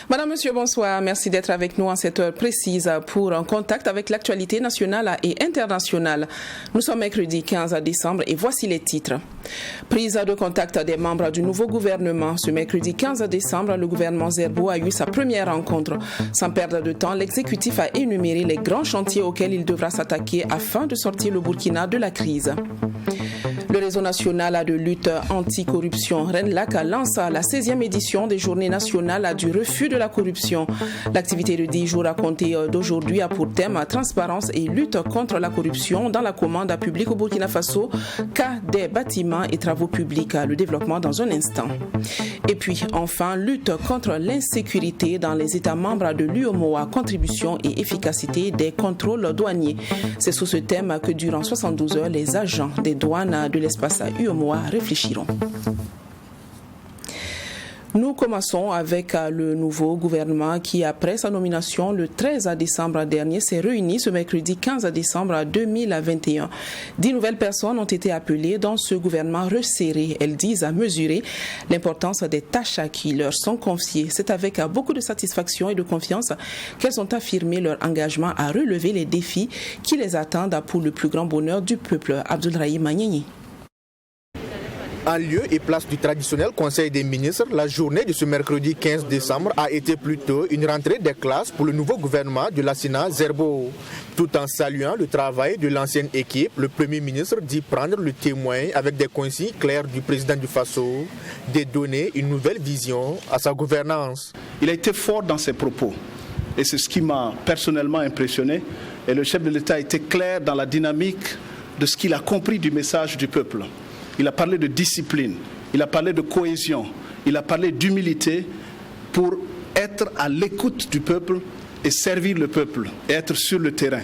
Madame, Monsieur, bonsoir. Merci d'être avec nous en cette heure précise pour un contact avec l'actualité nationale et internationale. Nous sommes mercredi 15 décembre et voici les titres. Prise de contact des membres du nouveau gouvernement. Ce mercredi 15 décembre, le gouvernement Zerbo a eu sa première rencontre. Sans perdre de temps, l'exécutif a énuméré les grands chantiers auxquels il devra s'attaquer afin de sortir le Burkina de la crise. Le réseau national de lutte anti-corruption RENLAC lance la 16e édition des journées nationales du refus de la corruption. L'activité de 10 jours à compter d'aujourd'hui a pour thème transparence et lutte contre la corruption dans la commande publique au Burkina Faso, cas des bâtiments et travaux publics. Le développement dans un instant. Et puis enfin, lutte contre l'insécurité dans les États membres de l'UEMOA, contribution et efficacité des contrôles douaniers. C'est sous ce thème que durant 72 heures, les agents des douanes de l'espace UEMOA réfléchiront. Nous commençons avec le nouveau gouvernement qui, après sa nomination le 13 décembre dernier, s'est réuni ce mercredi 15 décembre 2021. 10 nouvelles personnes ont été appelées dans ce gouvernement resserré. Elles disent à mesurer l'importance des tâches qui leur sont confiées. C'est avec beaucoup de satisfaction et de confiance qu'elles ont affirmé leur engagement à relever les défis qui les attendent pour le plus grand bonheur du peuple. Abdoulrahim Magnéni. En lieu et place du traditionnel Conseil des ministres, la journée de ce mercredi 15 décembre a été plutôt une rentrée des classes pour le nouveau gouvernement de Lassina Zerbo. Tout en saluant le travail de l'ancienne équipe, le Premier ministre dit prendre le témoin avec des consignes claires du président du Faso, de donner une nouvelle vision à sa gouvernance. Il a été fort dans ses propos et c'est ce qui m'a personnellement impressionné. Et le chef de l'État a été clair dans la dynamique de ce qu'il a compris du message du peuple. Il a parlé de discipline, il a parlé de cohésion, il a parlé d'humilité pour être à l'écoute du peuple et servir le peuple et être sur le terrain.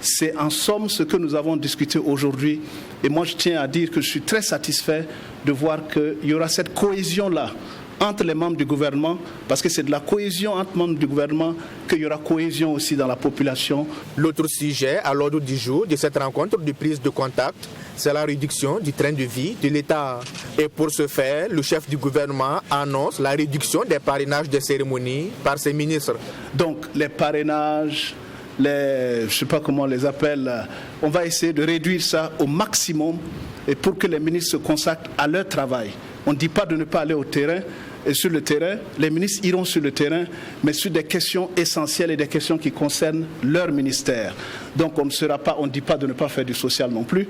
C'est en somme ce que nous avons discuté aujourd'hui. Et moi, je tiens à dire que je suis très satisfait de voir qu'il y aura cette cohésion-là entre les membres du gouvernement, parce que c'est de la cohésion entre membres du gouvernement qu'il y aura cohésion aussi dans la population. L'autre sujet à l'ordre du jour de cette rencontre de prise de contact, c'est la réduction du train de vie de l'État. Et pour ce faire, le chef du gouvernement annonce la réduction des parrainages des cérémonies par ses ministres. Donc les parrainages, je ne sais pas comment on les appelle, on va essayer de réduire ça au maximum et pour que les ministres se consacrent à leur travail. On ne dit pas de ne pas aller au terrain. Et sur le terrain, les ministres iront sur le terrain, mais sur des questions essentielles et des questions qui concernent leur ministère. Donc on ne dit pas de ne pas faire du social non plus,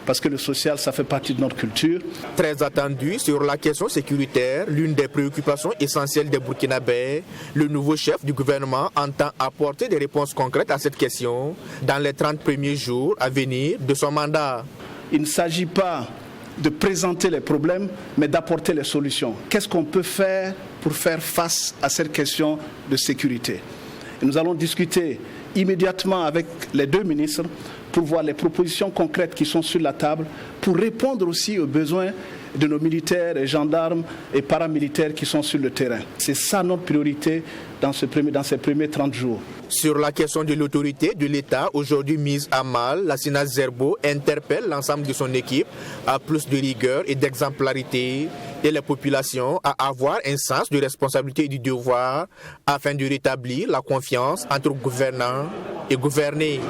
parce que le social, ça fait partie de notre culture. Très attendu sur la question sécuritaire, l'une des préoccupations essentielles des Burkinabés, le nouveau chef du gouvernement entend apporter des réponses concrètes à cette question dans les 30 premiers jours à venir de son mandat. Il ne s'agit pas de présenter les problèmes, mais d'apporter les solutions. Qu'est-ce qu'on peut faire pour faire face à cette question de sécurité? Et nous allons discuter immédiatement avec les deux ministres pour voir les propositions concrètes qui sont sur la table, pour répondre aussi aux besoins de nos militaires et gendarmes et paramilitaires qui sont sur le terrain. C'est ça notre priorité dans ces premiers 30 jours. Sur la question de l'autorité de l'État, aujourd'hui mise à mal, Lassina Zerbo interpelle l'ensemble de son équipe à plus de rigueur et d'exemplarité et les populations à avoir un sens de responsabilité et du devoir afin de rétablir la confiance entre gouvernants et gouvernés.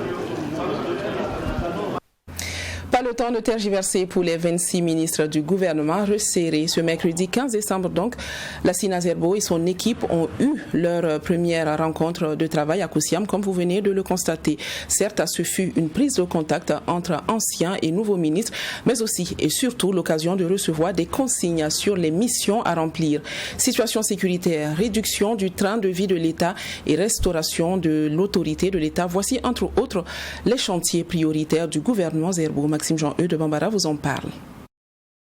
Pas le temps de tergiverser pour les 26 ministres du gouvernement resserrés. Ce mercredi 15 décembre, donc, Lassina Zerbo et son équipe ont eu leur première rencontre de travail à Koussiam, comme vous venez de le constater. Certes, ce fut une prise de contact entre anciens et nouveaux ministres, mais aussi et surtout l'occasion de recevoir des consignes sur les missions à remplir. Situation sécuritaire, réduction du train de vie de l'État et restauration de l'autorité de l'État. Voici entre autres les chantiers prioritaires du gouvernement Zerbo. Maxime Jean-Eudes de Bambara vous en parle.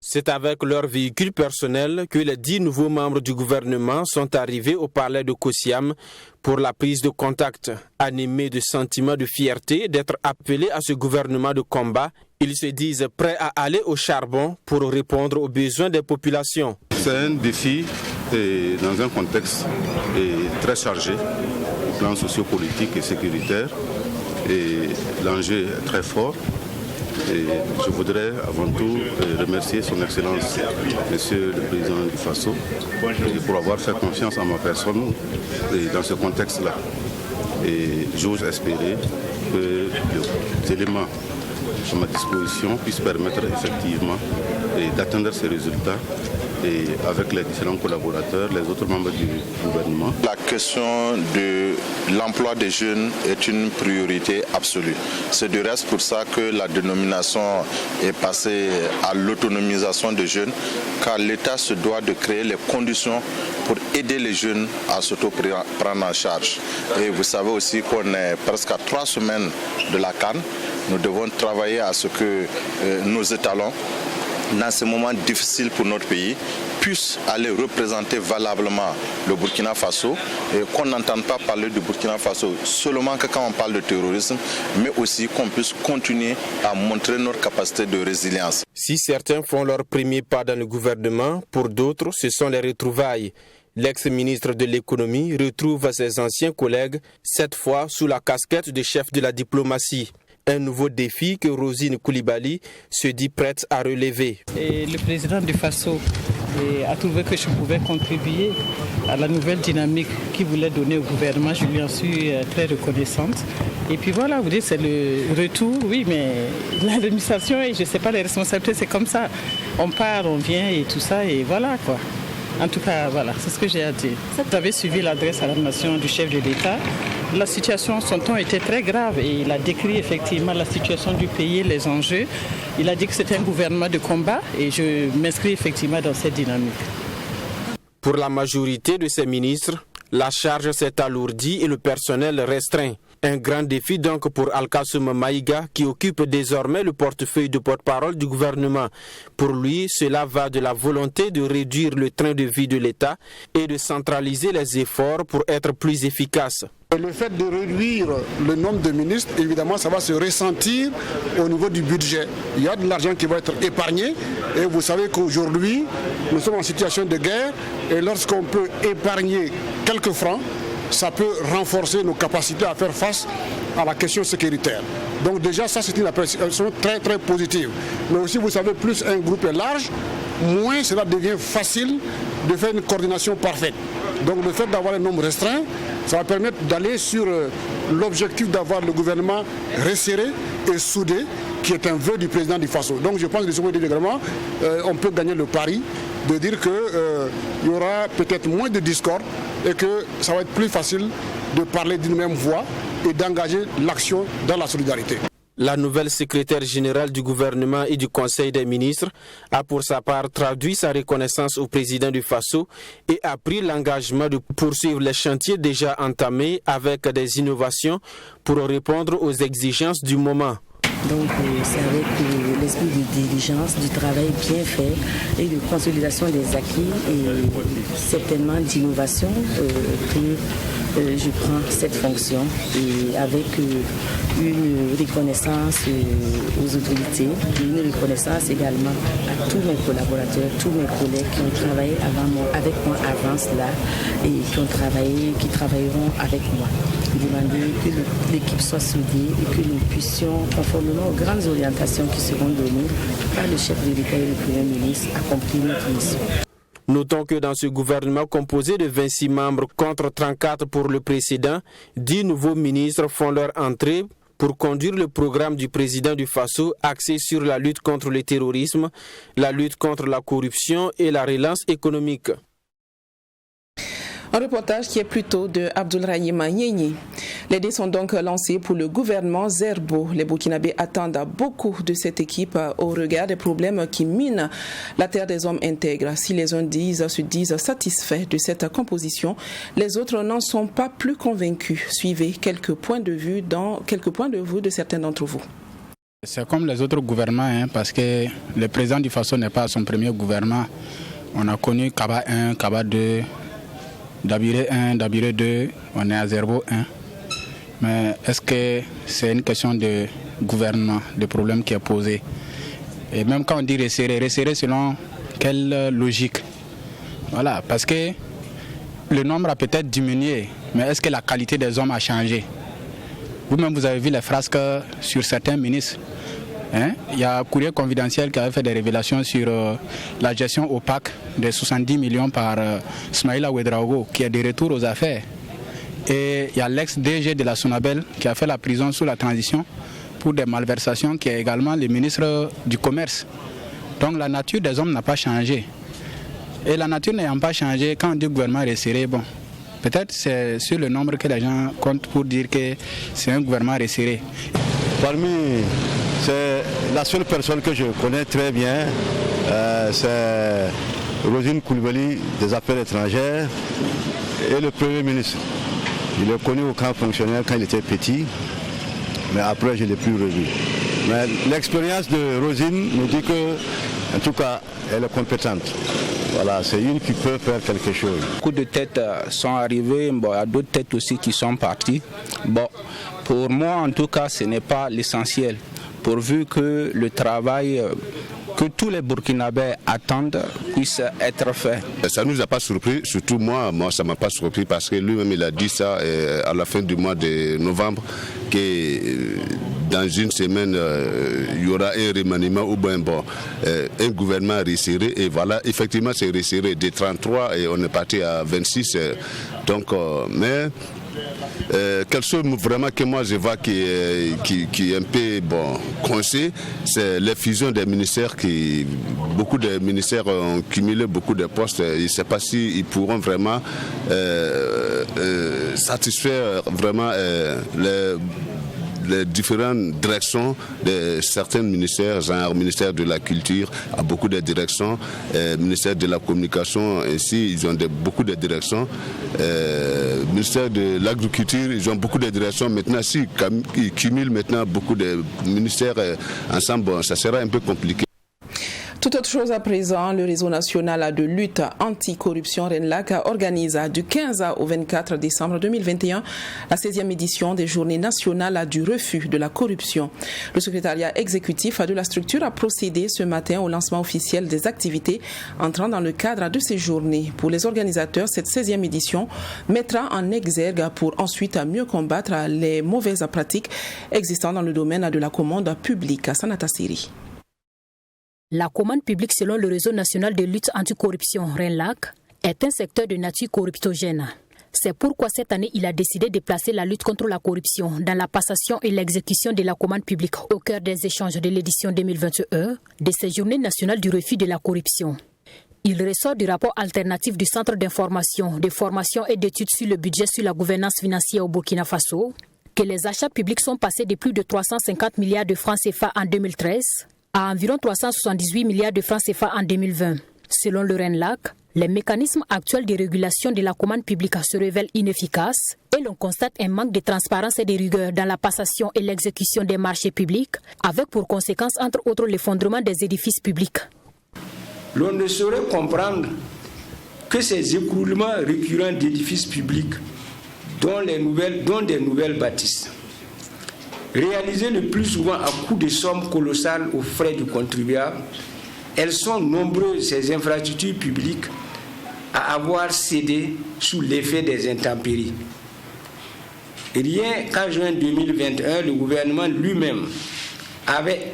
C'est avec leur véhicule personnel que les 10 nouveaux membres du gouvernement sont arrivés au palais de Kosiam pour la prise de contact. Animés de sentiments de fierté d'être appelés à ce gouvernement de combat, ils se disent prêts à aller au charbon pour répondre aux besoins des populations. C'est un défi dans un contexte très chargé, au plan sociopolitique et sécuritaire, et l'enjeu est très fort. Et je voudrais avant tout remercier son Excellence, Monsieur le Président du Faso, pour avoir fait confiance en ma personne dans ce contexte-là. Et j'ose espérer que les éléments à ma disposition puissent permettre effectivement d'atteindre ces résultats et avec les différents collaborateurs, les autres membres du gouvernement. La question de l'emploi des jeunes est une priorité absolue. C'est du reste pour ça que la dénomination est passée à l'autonomisation des jeunes, car l'État se doit de créer les conditions pour aider les jeunes à s'auto-prendre en charge. Et vous savez aussi qu'on est presque à 3 semaines de la CAN. Nous devons travailler à ce que nos étalons, dans ce moment difficile pour notre pays, puissent aller représenter valablement le Burkina Faso et qu'on n'entende pas parler du Burkina Faso seulement que quand on parle de terrorisme, mais aussi qu'on puisse continuer à montrer notre capacité de résilience. Si certains font leur premier pas dans le gouvernement, pour d'autres, ce sont les retrouvailles. L'ex-ministre de l'économie retrouve ses anciens collègues, cette fois sous la casquette de chef de la diplomatie. Un nouveau défi que Rosine Koulibaly se dit prête à relever. Et le président du Faso a trouvé que je pouvais contribuer à la nouvelle dynamique qu'il voulait donner au gouvernement. Je lui en suis très reconnaissante. Et puis voilà, vous dites c'est le retour, oui, mais l'administration et je ne sais pas, les responsabilités, c'est comme ça. On part, on vient et tout ça, et voilà quoi. En tout cas, voilà, c'est ce que j'ai à dire. Vous avez suivi l'adresse à la nation du chef de l'État. La situation, son ton était très grave et il a décrit effectivement la situation du pays, les enjeux. Il a dit que c'était un gouvernement de combat et je m'inscris effectivement dans cette dynamique. Pour la majorité de ces ministres, la charge s'est alourdie et le personnel restreint. Un grand défi donc pour Alkassoum Maïga qui occupe désormais le portefeuille de porte-parole du gouvernement. Pour lui, cela va de la volonté de réduire le train de vie de l'État et de centraliser les efforts pour être plus efficace. Le fait de réduire le nombre de ministres, évidemment, ça va se ressentir au niveau du budget. Il y a de l'argent qui va être épargné et vous savez qu'aujourd'hui, nous sommes en situation de guerre et lorsqu'on peut épargner quelques francs, ça peut renforcer nos capacités à faire face à la question sécuritaire. Donc déjà, ça c'est une appréciation très très positive. Mais aussi, vous savez, plus un groupe est large, moins cela devient facile de faire une coordination parfaite. Donc le fait d'avoir un nombre restreint, ça va permettre d'aller sur l'objectif d'avoir le gouvernement resserré et soudé, qui est un vœu du président du Faso. Donc je pense que de ce point de vue également, on peut gagner le pari de dire qu'il y aura peut-être moins de discorde et que ça va être plus facile de parler d'une même voix et d'engager l'action dans la solidarité. La nouvelle secrétaire générale du gouvernement et du Conseil des ministres a pour sa part traduit sa reconnaissance au président du Faso et a pris l'engagement de poursuivre les chantiers déjà entamés avec des innovations pour répondre aux exigences du moment. Donc c'est avec l'esprit de diligence, du travail bien fait et de consolidation des acquis et certainement d'innovation que je prends cette fonction et avec une reconnaissance aux autorités, une reconnaissance également à tous mes collaborateurs, tous mes collègues qui ont travaillé avec moi avant cela et qui travailleront avec moi. Demander que l'équipe soit soudée et que nous puissions, conformément aux grandes orientations qui seront données par le chef de l'État et le Premier ministre, accomplir notre mission. Notons que dans ce gouvernement composé de 26 membres contre 34 pour le précédent, 10 nouveaux ministres font leur entrée pour conduire le programme du président du Faso axé sur la lutte contre le terrorisme, la lutte contre la corruption et la relance économique. Un reportage qui est plutôt de Abdoulrahim Nyenyi. Les dés sont donc lancés pour le gouvernement Zerbo. Les Burkinabés attendent beaucoup de cette équipe au regard des problèmes qui minent la terre des hommes intègres. Si les uns se disent satisfaits de cette composition, les autres n'en sont pas plus convaincus. Suivez quelques points de vue de certains d'entre vous. C'est comme les autres gouvernements, parce que le président du Faso n'est pas à son premier gouvernement. On a connu Kaba 1, Kaba 2, Dabiré 1, Dabiré 2, on est à Zerbo 1. Mais est-ce que c'est une question de gouvernement, de problème qui est posé? Et même quand on dit resserrer selon quelle logique? Voilà, parce que le nombre a peut-être diminué, mais est-ce que la qualité des hommes a changé? Vous-même, vous avez vu les frasques sur certains ministres. Il y a Courrier Confidentiel qui avait fait des révélations sur la gestion opaque de 70 millions par Smaïla Ouedraogo, qui est de retour aux affaires. Et il y a l'ex-DG de la Sonabel qui a fait la prison sous la transition pour des malversations, qui est également le ministre du Commerce. Donc la nature des hommes n'a pas changé. Et la nature n'ayant pas changé, quand on dit gouvernement resserré, bon, peut-être c'est sur le nombre que les gens comptent pour dire que c'est un gouvernement resserré. C'est la seule personne que je connais très bien, c'est Rosine Koulibaly des Affaires étrangères et le Premier ministre. Je l'ai connu au camp fonctionnaire quand il était petit, mais après je ne l'ai plus revu. Mais l'expérience de Rosine me dit que, en tout cas, elle est compétente. Voilà, c'est une qui peut faire quelque chose. Beaucoup de têtes sont arrivées, bon, il y a d'autres têtes aussi qui sont parties. Bon, pour moi, en tout cas, ce n'est pas l'essentiel. Pourvu que le travail que tous les Burkinabés attendent puisse être fait. Ça ne nous a pas surpris, surtout moi ça ne m'a pas surpris parce que lui-même il a dit ça à la fin du mois de novembre que dans une semaine il y aura un remaniement ou bien un gouvernement resserré et voilà, effectivement c'est resserré de 33 et on est parti à 26 donc mais quelque chose vraiment que moi je vois qui est un peu coincé, c'est la fusion des ministères beaucoup de ministères ont cumulé beaucoup de postes. Je ne sais pas s'ils pourront vraiment satisfaire vraiment les différentes directions de certains ministères, genre ministère de la Culture a beaucoup de directions, ministère de la Communication ainsi, ils ont beaucoup de directions, ministère de l'Agriculture, ils ont beaucoup de directions. Maintenant, si ils cumulent maintenant beaucoup de ministères ensemble, ça sera un peu compliqué. Tout autre chose à présent, le réseau national de lutte anticorruption RENLAC organise du 15 au 24 décembre 2021 la 16e édition des Journées nationales du refus de la corruption. Le secrétariat exécutif de la structure a procédé ce matin au lancement officiel des activités entrant dans le cadre de ces journées. Pour les organisateurs, cette 16e édition mettra en exergue pour ensuite mieux combattre les mauvaises pratiques existant dans le domaine de la commande publique. Sanata Siri. La commande publique selon le réseau national de lutte anticorruption RENLAC est un secteur de nature corruptogène. C'est pourquoi cette année, il a décidé de placer la lutte contre la corruption dans la passation et l'exécution de la commande publique au cœur des échanges de l'édition 2021 de ces journées nationales du refus de la corruption. Il ressort du rapport alternatif du Centre d'information, de formation et d'études sur le budget sur la gouvernance financière au Burkina Faso que les achats publics sont passés de plus de 350 milliards de francs CFA en 2013 à environ 378 milliards de francs CFA en 2020. Selon le RENLAC, les mécanismes actuels de régulation de la commande publique se révèlent inefficaces et l'on constate un manque de transparence et de rigueur dans la passation et l'exécution des marchés publics, avec pour conséquence entre autres l'effondrement des édifices publics. L'on ne saurait comprendre que ces écroulements récurrents d'édifices publics dont des nouvelles bâtisses, réalisées le plus souvent à coût de sommes colossales aux frais du contribuable, elles sont nombreuses, ces infrastructures publiques, à avoir cédé sous l'effet des intempéries. Rien qu'en juin 2021, le gouvernement lui-même avait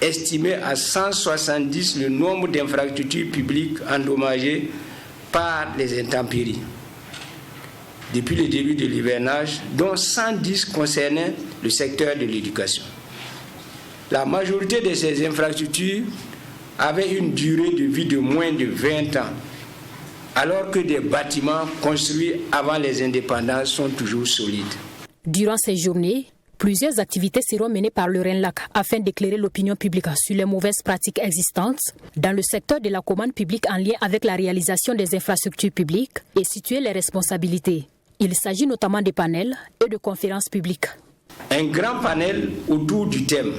estimé à 170 le nombre d'infrastructures publiques endommagées par les intempéries depuis le début de l'hivernage, dont 110 concernaient le secteur de l'éducation. La majorité de ces infrastructures avaient une durée de vie de moins de 20 ans, alors que des bâtiments construits avant les indépendances sont toujours solides. Durant ces journées, plusieurs activités seront menées par le RENLAC afin d'éclairer l'opinion publique sur les mauvaises pratiques existantes dans le secteur de la commande publique en lien avec la réalisation des infrastructures publiques et situer les responsabilités. Il s'agit notamment de panels et de conférences publiques. Un grand panel autour du thème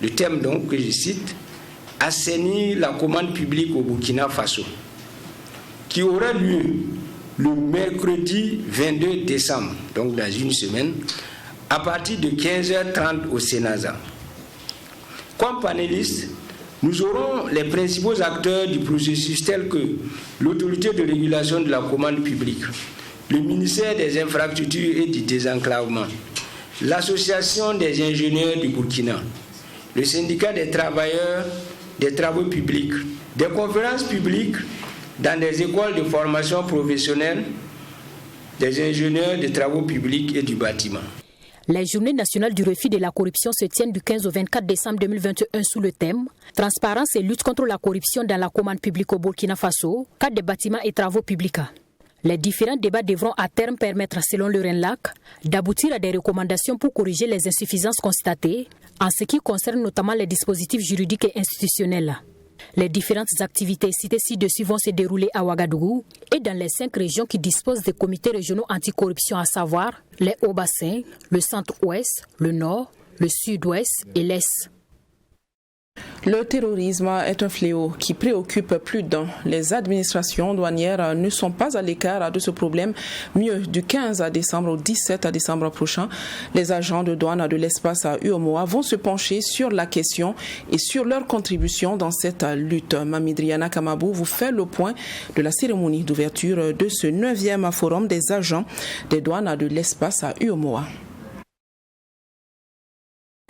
Le thème donc que je cite, assainir la commande publique au Burkina Faso, qui aura lieu le mercredi 22 décembre, donc dans une semaine, à partir de 15h30 au Sénasa. Comme panélistes, nous aurons les principaux acteurs du processus tels que l'autorité de régulation de la commande publique, le ministère des infrastructures et du désenclavement, l'association des ingénieurs du Burkina, le syndicat des travailleurs des travaux publics, des conférences publiques dans des écoles de formation professionnelle, des ingénieurs des travaux publics et du bâtiment. Les journées nationales du refus de la corruption se tiennent du 15 au 24 décembre 2021 sous le thème « Transparence et lutte contre la corruption dans la commande publique au Burkina Faso, cadre des bâtiments et travaux publics ». Les différents débats devront à terme permettre, selon le RENLAC, d'aboutir à des recommandations pour corriger les insuffisances constatées en ce qui concerne notamment les dispositifs juridiques et institutionnels. Les différentes activités citées ci-dessus vont se dérouler à Ouagadougou et dans les 5 régions qui disposent des comités régionaux anticorruption, à savoir les Hauts-Bassins, le Centre-Ouest, le Nord, le Sud-Ouest et l'Est. Le terrorisme est un fléau qui préoccupe plus d'un. Les administrations douanières ne sont pas à l'écart de ce problème. Mieux, du 15 décembre au 17 décembre prochain, les agents de douane de l'espace à UEMOA vont se pencher sur la question et sur leur contribution dans cette lutte. Mamidriana Kamabou vous fait le point de la cérémonie d'ouverture de ce 9e forum des agents des douanes de l'espace à UEMOA.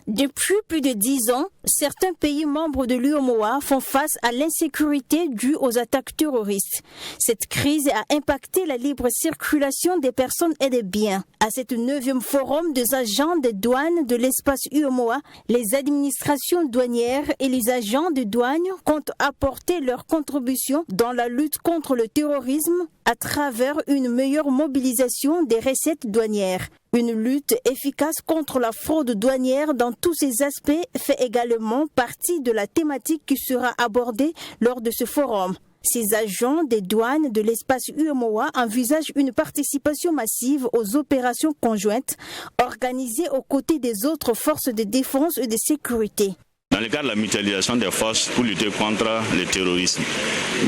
Depuis plus de 10 ans, certains pays membres de l'UEMOA font face à l'insécurité due aux attaques terroristes. Cette crise a impacté la libre circulation des personnes et des biens. À cet 9e forum des agents des douanes de l'espace UEMOA, les administrations douanières et les agents de douane comptent apporter leur contribution dans la lutte contre le terrorisme à travers une meilleure mobilisation des recettes douanières. Une lutte efficace contre la fraude douanière dans tous ses aspects fait également partie de la thématique qui sera abordée lors de ce forum. Ces agents des douanes de l'espace UEMOA envisagent une participation massive aux opérations conjointes organisées aux côtés des autres forces de défense et de sécurité. Dans le cadre de la mutualisation des forces pour lutter contre le terrorisme.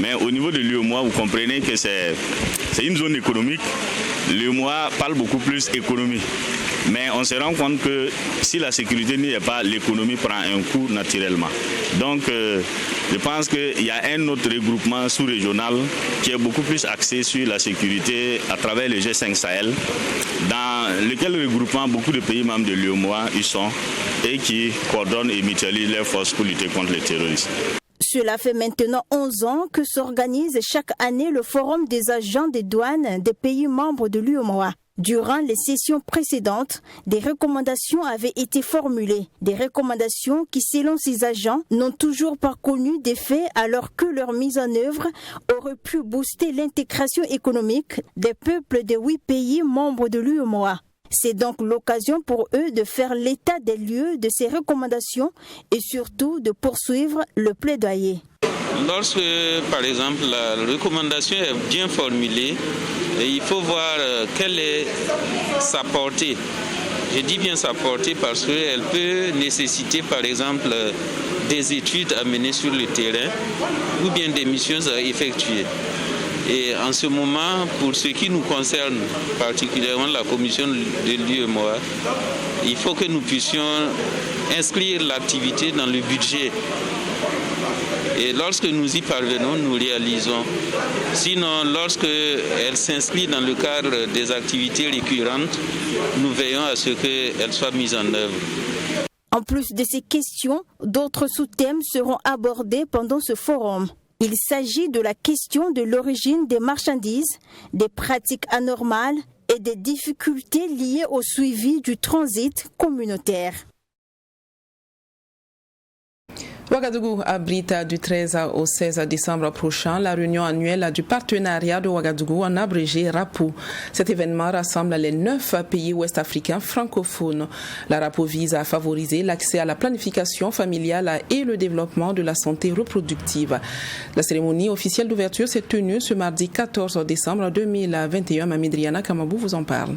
Mais au niveau de l'UEMOA, vous comprenez que c'est une zone économique. L'UEMOA parle beaucoup plus économie. Mais on se rend compte que si la sécurité n'y est pas, l'économie prend un coup naturellement. Donc je pense qu'il y a un autre regroupement sous-régional qui est beaucoup plus axé sur la sécurité à travers le G5 Sahel, dans lequel regroupement beaucoup de pays membres de l'UEMOA y sont et qui coordonnent et mutualisent leurs forces pour lutter contre le terrorisme. Cela fait maintenant 11 ans que s'organise chaque année le Forum des agents des douanes des pays membres de l'UEMOA. Durant les sessions précédentes, des recommandations avaient été formulées. Des recommandations qui, selon ces agents, n'ont toujours pas connu d'effet alors que leur mise en œuvre aurait pu booster l'intégration économique des peuples des 8 pays membres de l'UEMOA. C'est donc l'occasion pour eux de faire l'état des lieux de ces recommandations et surtout de poursuivre le plaidoyer. Lorsque, par exemple, la recommandation est bien formulée, il faut voir quelle est sa portée. Je dis bien sa portée parce qu'elle peut nécessiter, par exemple, des études à mener sur le terrain ou bien des missions à effectuer. Et en ce moment, pour ce qui nous concerne, particulièrement la commission de l'UEMOA, il faut que nous puissions inscrire l'activité dans le budget. Et lorsque nous y parvenons, nous réalisons. Sinon, lorsqu'elle s'inscrit dans le cadre des activités récurrentes, nous veillons à ce qu'elle soit mise en œuvre. En plus de ces questions, d'autres sous-thèmes seront abordés pendant ce forum. Il s'agit de la question de l'origine des marchandises, des pratiques anormales et des difficultés liées au suivi du transit communautaire. Ouagadougou abrite du 13 au 16 décembre prochain la réunion annuelle du partenariat de Ouagadougou, en abrégé RAPO. Cet événement rassemble les 9 pays ouest-africains francophones. La RAPO vise à favoriser l'accès à la planification familiale et le développement de la santé reproductive. La cérémonie officielle d'ouverture s'est tenue ce mardi 14 décembre 2021. Mamidriana Kamabou vous en parle.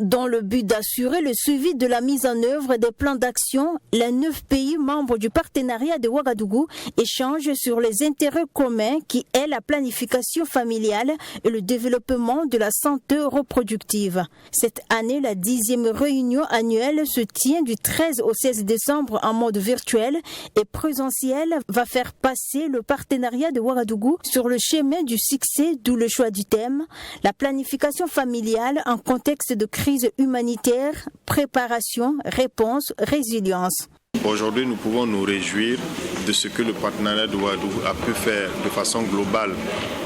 Dans le but d'assurer le suivi de la mise en œuvre des plans d'action, les 9 pays membres du partenariat de Ouagadougou échangent sur les intérêts communs qui est la planification familiale et le développement de la santé reproductive. Cette année, la 10e réunion annuelle se tient du 13 au 16 décembre en mode virtuel et présentiel va faire passer le partenariat de Ouagadougou sur le chemin du succès, d'où le choix du thème, la planification familiale en contexte de crise humanitaire, préparation, réponse, résilience. Aujourd'hui, nous pouvons nous réjouir de ce que le partenariat de Ouagadougou a pu faire de façon globale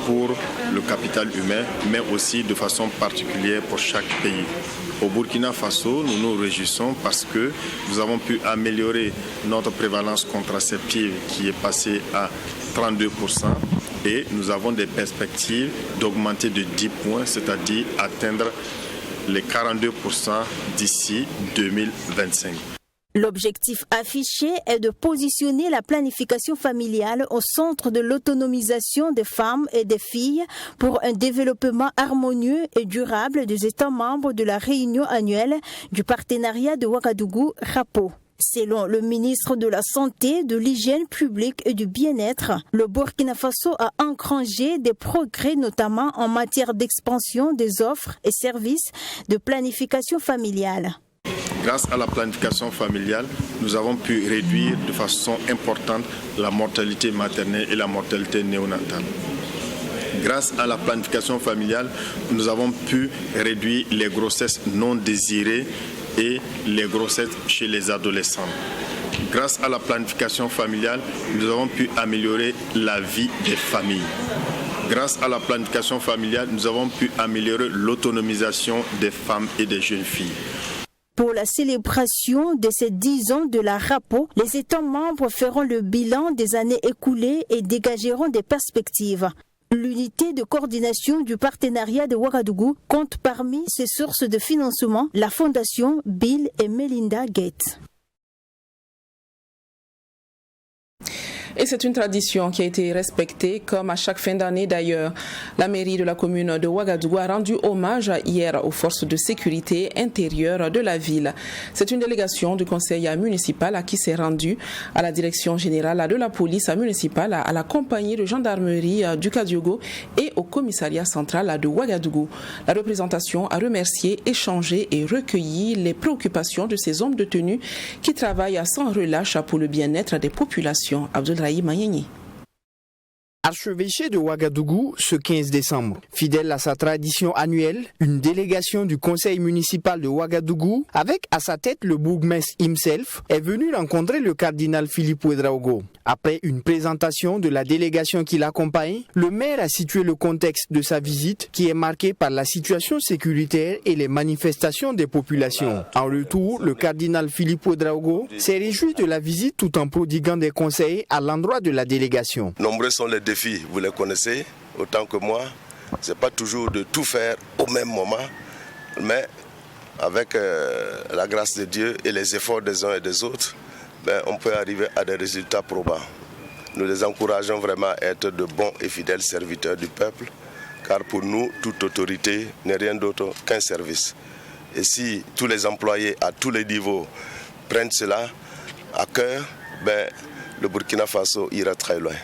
pour le capital humain, mais aussi de façon particulière pour chaque pays. Au Burkina Faso, nous nous réjouissons parce que nous avons pu améliorer notre prévalence contraceptive qui est passée à 32%. Et nous avons des perspectives d'augmenter de 10 points, c'est-à-dire atteindre les 42% d'ici 2025. L'objectif affiché est de positionner la planification familiale au centre de l'autonomisation des femmes et des filles pour un développement harmonieux et durable des États membres de la réunion annuelle du partenariat de Ouagadougou, RAPO. Selon le ministre de la Santé, de l'Hygiène publique et du Bien-être, le Burkina Faso a engrangé des progrès notamment en matière d'expansion des offres et services de planification familiale. Grâce à la planification familiale, nous avons pu réduire de façon importante la mortalité maternelle et la mortalité néonatale. Grâce à la planification familiale, nous avons pu réduire les grossesses non désirées et les grossesses chez les adolescents. Grâce à la planification familiale, nous avons pu améliorer la vie des familles. Grâce à la planification familiale, nous avons pu améliorer l'autonomisation des femmes et des jeunes filles. Pour la célébration de ces 10 ans de la RAPO, les États membres feront le bilan des années écoulées et dégageront des perspectives. L'unité de coordination du partenariat de Ouagadougou compte parmi ses sources de financement la fondation Bill et Melinda Gates. Et c'est une tradition qui a été respectée comme à chaque fin d'année d'ailleurs. La mairie de la commune de Ouagadougou a rendu hommage hier aux forces de sécurité intérieure de la ville. C'est une délégation du conseil municipal qui s'est rendue à la direction générale de la police municipale, à la compagnie de gendarmerie du Kadiogo et au commissariat central de Ouagadougou. La représentation a remercié, échangé et recueilli les préoccupations de ces hommes de tenue qui travaillent sans relâche pour le bien-être des populations. Abdoulaye Mayeni. Archevêché de Ouagadougou ce 15 décembre. Fidèle à sa tradition annuelle, une délégation du conseil municipal de Ouagadougou, avec à sa tête le bourgmestre himself, est venue rencontrer le cardinal Philippe Ouedraogo. Après une présentation de la délégation qui l'accompagne, le maire a situé le contexte de sa visite qui est marqué par la situation sécuritaire et les manifestations des populations. En retour, le cardinal Philippe Ouedraogo s'est réjoui de la visite tout en prodiguant des conseils à l'endroit de la délégation. Nombreux sont les défis, vous les connaissez autant que moi. Ce n'est pas toujours de tout faire au même moment, mais avec la grâce de Dieu et les efforts des uns et des autres, on peut arriver à des résultats probants. Nous les encourageons vraiment à être de bons et fidèles serviteurs du peuple, car pour nous, toute autorité n'est rien d'autre qu'un service. Et si tous les employés à tous les niveaux prennent cela à cœur, le Burkina Faso ira très loin.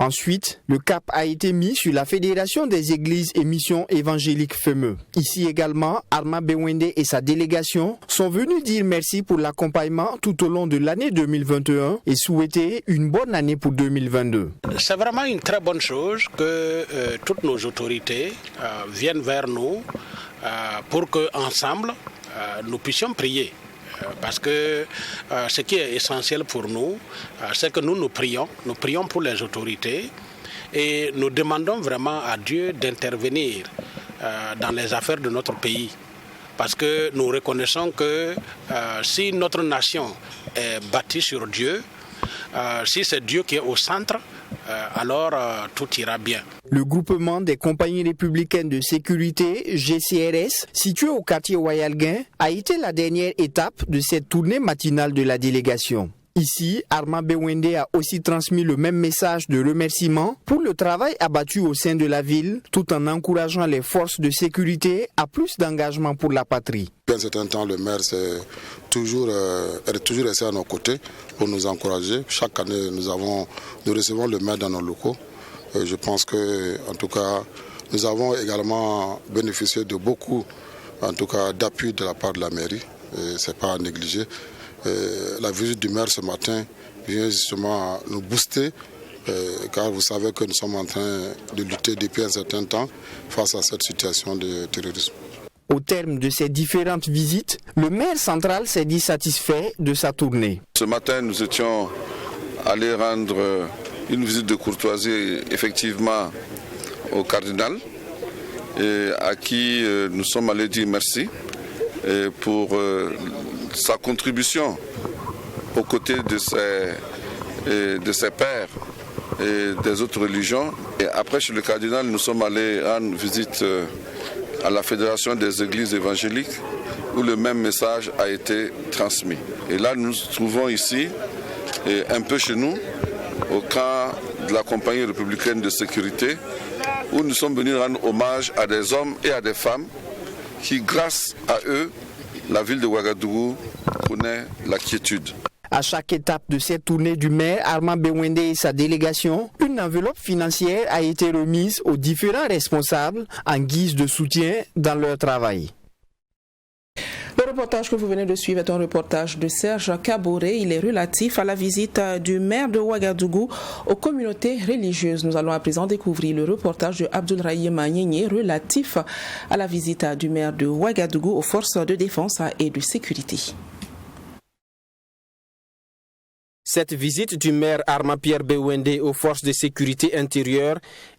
Ensuite, le cap a été mis sur la Fédération des Églises et Missions évangéliques FEME. Ici également, Arma Bewende et sa délégation sont venus dire merci pour l'accompagnement tout au long de l'année 2021 et souhaiter une bonne année pour 2022. C'est vraiment une très bonne chose que toutes nos autorités viennent vers nous pour qu'ensemble nous puissions prier. Parce que ce qui est essentiel pour nous, c'est que nous prions pour les autorités et nous demandons vraiment à Dieu d'intervenir dans les affaires de notre pays. Parce que nous reconnaissons que si notre nation est bâtie sur Dieu, si c'est Dieu qui est au centre, alors tout ira bien. Le groupement des compagnies républicaines de sécurité, GCRS, situé au quartier Wayalguin, a été la dernière étape de cette tournée matinale de la délégation. Ici, Arma Bewende a aussi transmis le même message de remerciement pour le travail abattu au sein de la ville, tout en encourageant les forces de sécurité à plus d'engagement pour la patrie. Depuis un certain temps, le maire est toujours resté à nos côtés pour nous encourager. Chaque année, nous recevons le maire dans nos locaux. Je pense que, en tout cas, nous avons également bénéficié de beaucoup, en tout cas, d'appui de la part de la mairie. Ce n'est pas à négliger. La visite du maire ce matin vient justement nous booster, car vous savez que nous sommes en train de lutter depuis un certain temps face à cette situation de terrorisme. Au terme de ces différentes visites, le maire central s'est dit satisfait de sa tournée. Ce matin, nous étions allés rendre une visite de courtoisie effectivement au cardinal, et à qui nous sommes allés dire merci pour sa contribution aux côtés de ses pairs et des autres religions. Et après, chez le cardinal, nous sommes allés rendre visite à la Fédération des Églises évangéliques, où le même message a été transmis. Et là, nous nous trouvons ici, un peu chez nous, au camp de la compagnie républicaine de sécurité, où nous sommes venus rendre hommage à des hommes et à des femmes qui, grâce à eux, la ville de Ouagadougou connaît la quiétude. À chaque étape de cette tournée du maire Arma Bewende et sa délégation, une enveloppe financière a été remise aux différents responsables en guise de soutien dans leur travail. Le reportage que vous venez de suivre est un reportage de Serge Kaboré. Il est relatif à la visite du maire de Ouagadougou aux communautés religieuses. Nous allons à présent découvrir le reportage de Abdoulrahim Nyenye relatif à la visite du maire de Ouagadougou aux forces de défense et de sécurité. Cette visite du maire Arma Pierre Bewende aux forces de sécurité intérieure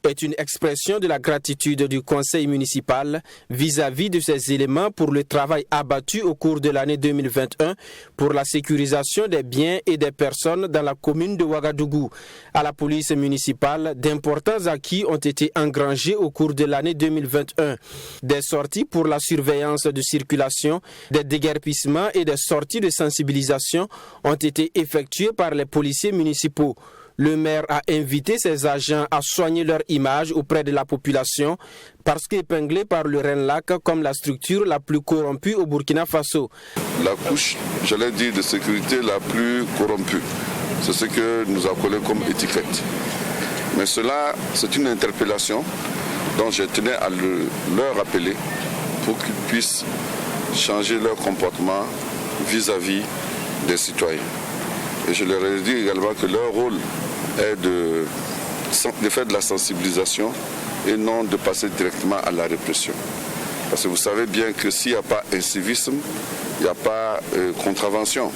est une expression de la gratitude du conseil municipal vis-à-vis de ces éléments pour le travail abattu au cours de l'année 2021 pour la sécurisation des biens et des personnes dans la commune de Ouagadougou. À la police municipale, d'importants acquis ont été engrangés au cours de l'année 2021. Des sorties pour la surveillance de circulation, des déguerpissements et des sorties de sensibilisation ont été effectuées par les policiers municipaux. Le maire a invité ses agents à soigner leur image auprès de la population parce qu'épinglés par le RENLAC comme la structure la plus corrompue au Burkina Faso. La couche, j'allais dire, de sécurité la plus corrompue, c'est ce que nous avons collé comme étiquette. Mais cela, c'est une interpellation dont je tenais à leur rappeler pour qu'ils puissent changer leur comportement vis-à-vis des citoyens. Et je leur ai dit également que leur rôle est de faire de la sensibilisation et non de passer directement à la répression. Parce que vous savez bien que s'il n'y a pas incivisme, il n'y a pas contravention.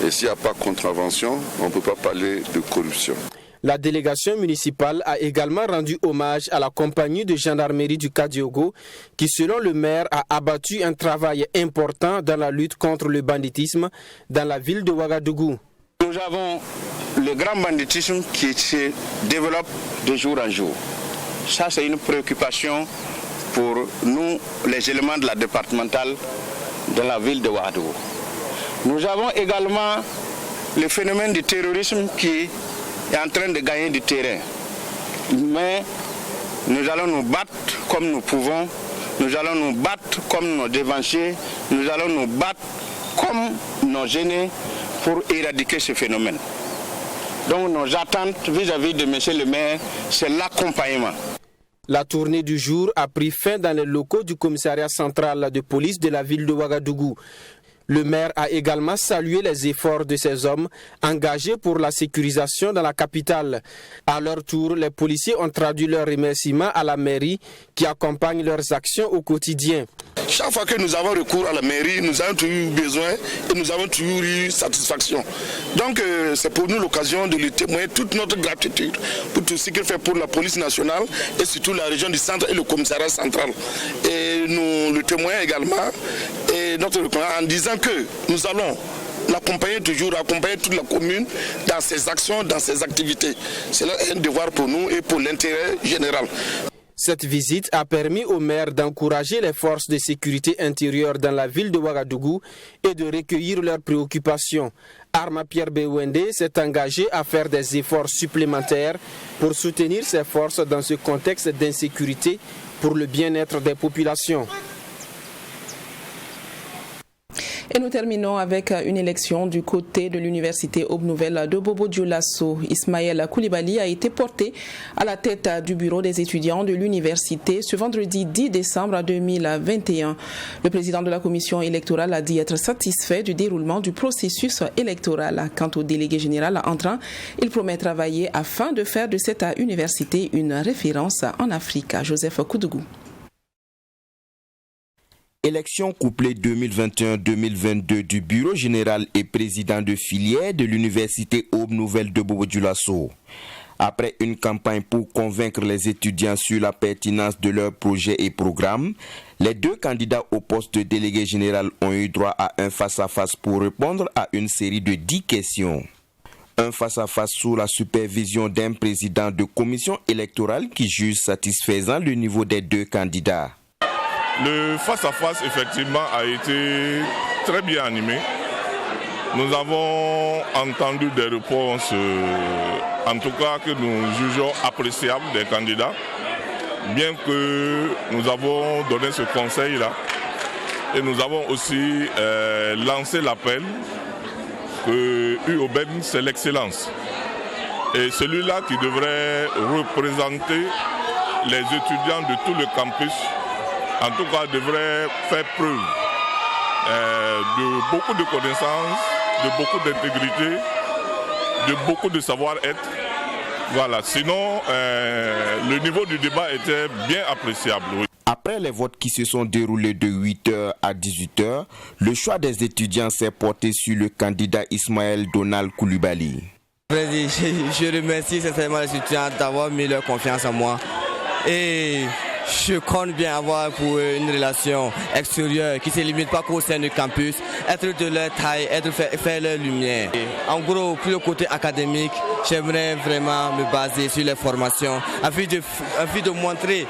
Et s'il n'y a pas contravention, on ne peut pas parler de corruption. La délégation municipale a également rendu hommage à la compagnie de gendarmerie du Kadiogo qui, selon le maire, a abattu un travail important dans la lutte contre le banditisme dans la ville de Ouagadougou. Nous avons le grand banditisme qui se développe de jour en jour. Ça, c'est une préoccupation pour nous, les éléments de la départementale de la ville de Ouagadougou. Nous avons également le phénomène du terrorisme qui est en train de gagner du terrain. Mais nous allons nous battre comme nous pouvons, nous allons nous battre comme nos devanciers, nous allons nous battre comme nos aînés pour éradiquer ce phénomène. Donc nos attentes vis-à-vis de monsieur le maire, c'est l'accompagnement. La tournée du jour a pris fin dans les locaux du commissariat central de police de la ville de Ouagadougou. Le maire a également salué les efforts de ces hommes engagés pour la sécurisation dans la capitale. À leur tour, les policiers ont traduit leurs remerciements à la mairie qui accompagne leurs actions au quotidien. Chaque fois que nous avons recours à la mairie, nous avons toujours eu besoin et nous avons toujours eu satisfaction. Donc c'est pour nous l'occasion de lui témoigner toute notre gratitude pour tout ce qu'il fait pour la police nationale et surtout la région du centre et le commissariat central. Et nous le témoignons également et notre reconnaissance en disant que nous allons l'accompagner toujours, accompagner toute la commune dans ses actions, dans ses activités. C'est un devoir pour nous et pour l'intérêt général. Cette visite a permis au maire d'encourager les forces de sécurité intérieure dans la ville de Ouagadougou et de recueillir leurs préoccupations. Arma Pierre Bewende s'est engagé à faire des efforts supplémentaires pour soutenir ses forces dans ce contexte d'insécurité pour le bien-être des populations. Et nous terminons avec une élection du côté de l'université Aube Nouvelle de Bobo-Dioulasso. Ismaël Koulibaly a été porté à la tête du bureau des étudiants de l'université ce vendredi 10 décembre 2021. Le président de la commission électorale a dit être satisfait du déroulement du processus électoral. Quant au délégué général entrant, il promet travailler afin de faire de cette université une référence en Afrique. Joseph Koudougou. Élection couplée 2021-2022 du bureau général et président de filière de l'université Aube Nouvelle de Bobo-Dioulasso. Après une campagne pour convaincre les étudiants sur la pertinence de leurs projets et programmes, les deux candidats au poste de délégué général ont eu droit à un face-à-face pour répondre à une série de 10 questions. Un face-à-face sous la supervision d'un président de commission électorale qui juge satisfaisant le niveau des deux candidats. Le face-à-face, effectivement, a été très bien animé. Nous avons entendu des réponses, en tout cas que nous jugeons appréciables des candidats, bien que nous avons donné ce conseil-là. Et nous avons aussi lancé l'appel que UOBEN, c'est l'excellence. Et celui-là qui devrait représenter les étudiants de tout le campus, en tout cas, devrait faire preuve de beaucoup de connaissances, de beaucoup d'intégrité, de beaucoup de savoir-être. Voilà, sinon, le niveau du débat était bien appréciable. Oui. Après les votes qui se sont déroulés de 8h à 18h, le choix des étudiants s'est porté sur le candidat Ismaël Donald Koulibaly. Je remercie sincèrement les étudiants d'avoir mis leur confiance en moi. Et je compte bien avoir pour une relation extérieure qui ne se limite pas qu'au sein du campus, être de leur taille, faire leur lumière. Et en gros, pour le côté académique, j'aimerais vraiment me baser sur les formations, afin de montrer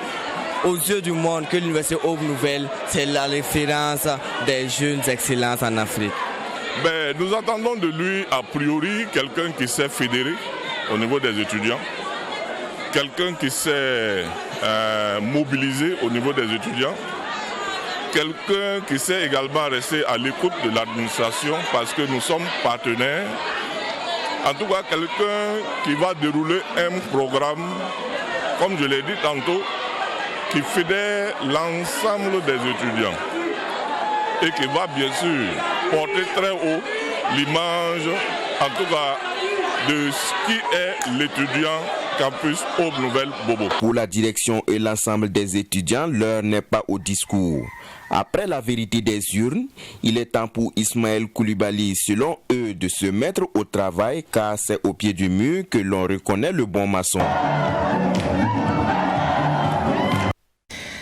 aux yeux du monde que l'université Aube Nouvelle, c'est la référence des jeunes excellences en Afrique. Nous attendons de lui, a priori, quelqu'un qui sait fédérer au niveau des étudiants, quelqu'un qui sait mobiliser au niveau des étudiants, quelqu'un qui sait également rester à l'écoute de l'administration parce que nous sommes partenaires. En tout cas, quelqu'un qui va dérouler un programme, comme je l'ai dit tantôt, qui fédère l'ensemble des étudiants et qui va bien sûr porter très haut l'image, en tout cas, de ce qui est l'étudiant campus Aube Nouvelle Bobo. Pour la direction et l'ensemble des étudiants, l'heure n'est pas au discours. Après la vérité des urnes, il est temps pour Ismaël Koulibaly, selon eux, de se mettre au travail car c'est au pied du mur que l'on reconnaît le bon maçon.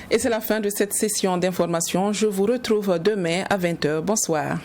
Et c'est la fin de cette session d'information. Je vous retrouve demain à 20h. Bonsoir.